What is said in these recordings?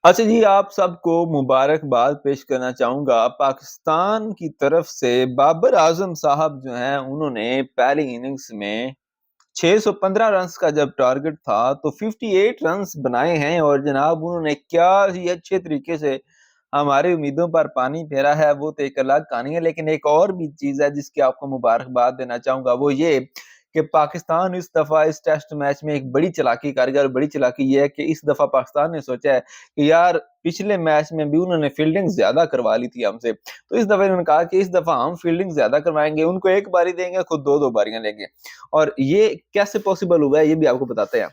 अच्छा जी, आप सबको मुबारकबाद पेश करना चाहूँगा। पाकिस्तान की तरफ से बाबर आज़म साहब जो हैं, उन्होंने पहली इनिंग्स में 615 रन्स का जब टारगेट था, तो 58 रन्स बनाए हैं और जनाब उन्होंने क्या ही अच्छे तरीके से हमारी उम्मीदों पर पानी फेरा है, वो तो एक अलग कहानी है। लेकिन एक और भी चीज़ है जिसकी आपको मुबारकबाद देना चाहूँगा, वो ये कि पाकिस्तान इस दफ़ा इस टेस्ट मैच में एक बड़ी चालाकी कर गया और बड़ी चालाकी ये है कि इस दफ़ा पाकिस्तान ने सोचा है कि यार पिछले मैच में भी उन्होंने फील्डिंग ज़्यादा करवा ली थी हमसे, तो इस दफ़ा इन्होंने कहा कि इस दफ़ा हम फील्डिंग ज़्यादा करवाएँगे, उनको 1 बारी देंगे, खुद 2-2 बारियाँ लेंगे। और ये कैसे पॉसिबल हुआ है, ये भी आपको बताते हैं।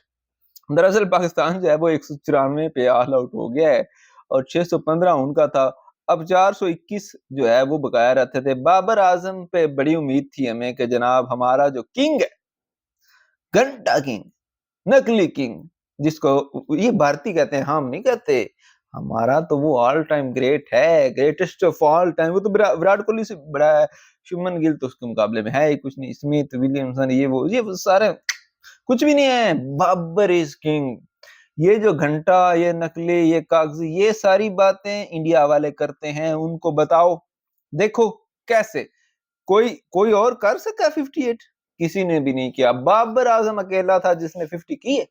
दरअसल पाकिस्तान जो है वो 194 पे ऑल आउट हो गया है और 615 उनका था। अब 421 जो है वो बकाया रहते थे। बाबर आज़म पे बड़ी उम्मीद थी हमें कि जनाब हमारा जो किंग है, घंटा किंग, नकली किंग, जिसको ये भारतीय कहते हैं, हम नहीं कहते। हमारा तो वो ऑल टाइम ग्रेट है, ग्रेटेस्ट ऑफ ऑल टाइम। वो तो विराट कोहली से बड़ा है, शुभमन गिल तो उसके मुकाबले में है ही कुछ नहीं, स्मिथ, विलियमसन, ये वो सारे कुछ भी नहीं है। Babar is king. ये जो घंटा, ये नकली, ये कागजी, ये सारी बातें इंडिया वाले करते हैं। उनको बताओ, देखो कैसे कोई कोई और कर सकता है 58? किसी ने भी नहीं किया। बाबर आजम अकेला था जिसने 50 की है।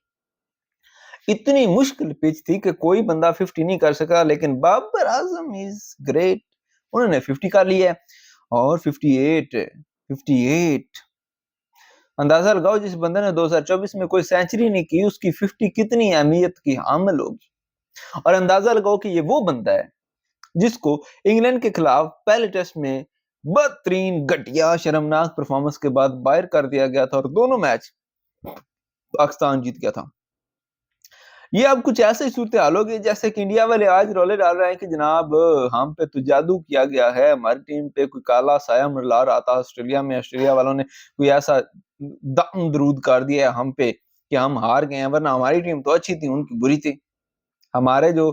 इतनी मुश्किल पिच थी कि कोई बंदा 50 नहीं कर सका, लेकिन बाबर आजम इज ग्रेट। उन्होंने 50 कर लिया है और 58 58 अंदाजा लगाओ, जिस बंदे ने 2024 में कोई सेंचुरी नहीं की, उसकी 50 कितनी अहमियत की हामिल होगी। और अंदाजा लगाओ कि ये वो बंदा है जिसको इंग्लैंड के खिलाफ पहले टेस्ट में बदतरीन घटिया शर्मनाक परफॉर्मेंस के बाद बाहर कर दिया गया था और दोनों मैच पाकिस्तान जीत गया था। ये अब कुछ ऐसे ही सूरत हाल होगी जैसे कि इंडिया वाले आज रोले डाल रहे हैं कि जनाब हम पे तो जादू किया गया है, हमारी टीम पे कोई काला साया मंडरा रहा था ऑस्ट्रेलिया में, ऑस्ट्रेलिया वालों ने कोई ऐसा दम दरूद कर दिया है हम पे कि हम हार गए हैं, वरना हमारी टीम तो अच्छी थी, उनकी बुरी थी। हमारे जो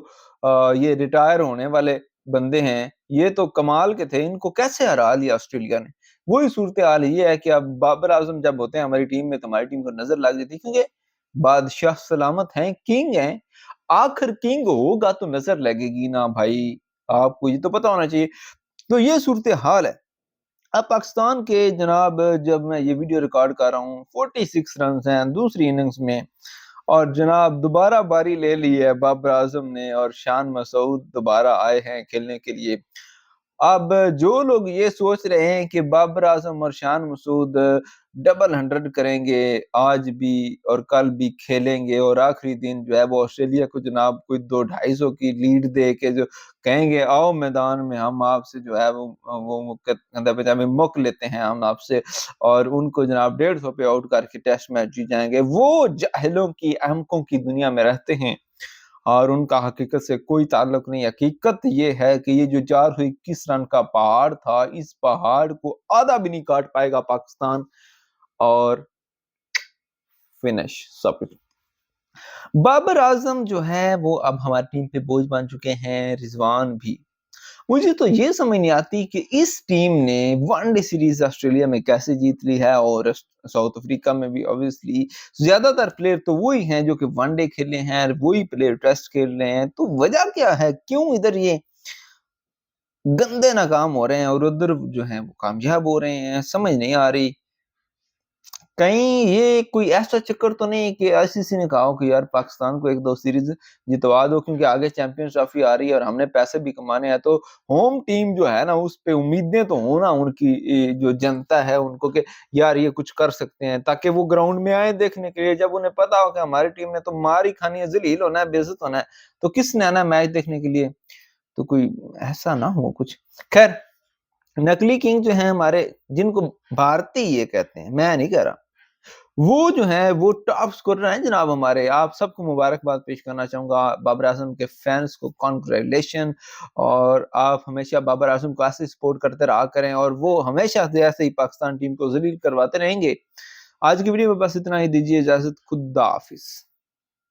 ये रिटायर होने वाले बंदे हैं, ये तो कमाल के थे, इनको कैसे हरा लिया ऑस्ट्रेलिया ने। वही सूरत हाल ये है कि अब बाबर आजम जब होते हैं हमारी टीम में, तो हमारी टीम को नजर लग जाती है, क्योंकि बादशाह सलामत हैं, किंग हैं। आखिर किंग होगा तो नजर लगेगी ना भाई, आपको ये तो पता होना चाहिए। तो ये सूरत हाल है। अब पाकिस्तान के जनाब, जब मैं ये वीडियो रिकॉर्ड कर रहा हूँ, 46 रन हैं दूसरी इनिंग्स में और जनाब दोबारा बारी ले ली है बाबर आजम ने और शान मसूद दोबारा आए हैं खेलने के लिए। अब जो लोग ये सोच रहे हैं कि बाबर आजम और शान मसूद डबल 100 करेंगे, आज भी और कल भी खेलेंगे और आखिरी दिन जो है वो ऑस्ट्रेलिया को जनाब कोई 2-250 की लीड दे के जो कहेंगे आओ मैदान में, हम आपसे जो है वो कंधे पे जामे मुक लेते हैं हम आपसे, और उनको जनाब 150 पे आउट करके टेस्ट मैच जीत जाएंगे, वो जाहिलों की अहमकों की दुनिया में रहते हैं और उनका हकीकत से कोई ताल्लुक नहीं। हकीकत ये है कि ये जो 421 रन का पहाड़ था, इस पहाड़ को आधा भी नहीं काट पाएगा पाकिस्तान और फिनिश सब कुछ। बाबर आजम जो है वो अब हमारी टीम पे बोझ बन चुके हैं, रिजवान भी। मुझे तो ये समझ नहीं आती कि इस टीम ने वनडे सीरीज ऑस्ट्रेलिया में कैसे जीत ली है और साउथ अफ्रीका में भी ऑब्वियसली ज्यादातर प्लेयर तो वही हैं जो कि वनडे खेले हैं, वही प्लेयर टेस्ट खेल रहे हैं। तो वजह क्या है, क्यों इधर ये गंदे नाकाम हो रहे हैं और उधर जो है वो कामयाब हो रहे हैं, समझ नहीं आ रही। कहीं ये कोई ऐसा चक्कर तो नहीं कि आईसीसी ने कहा हो कि यार पाकिस्तान को 1-2 सीरीज जितवा दो, क्योंकि आगे चैंपियंस ट्रॉफी आ रही है और हमने पैसे भी कमाने हैं, तो होम टीम जो है ना उस पे उम्मीदें तो हो ना उनकी, जो जनता है उनको, कि यार ये कुछ कर सकते हैं, ताकि वो ग्राउंड में आए देखने के लिए। जब उन्हें पता हो कि हमारी टीम ने तो मार ही खानी है, जलील होना है, बेइज्जत होना है, तो किसने आना मैच देखने के लिए। तो कोई ऐसा ना हो कुछ। खैर, नकली किंग जो है हमारे, जिनको भारतीय ये कहते हैं, मैं नहीं कह रहा, वो जो है वो टॉप स्कोरर हैं जनाब हमारे। आप सबको मुबारकबाद पेश करना चाहूंगा, बाबर आजम के फैंस को कॉन्ग्रेचुलेशन। और आप हमेशा बाबर आजम को ऐसे सपोर्ट करते रहा करें और वो हमेशा से ऐसे ही पाकिस्तान टीम को जलील करवाते रहेंगे। आज की वीडियो में बस इतना ही, दीजिए इजाजत, खुदा हाफिज।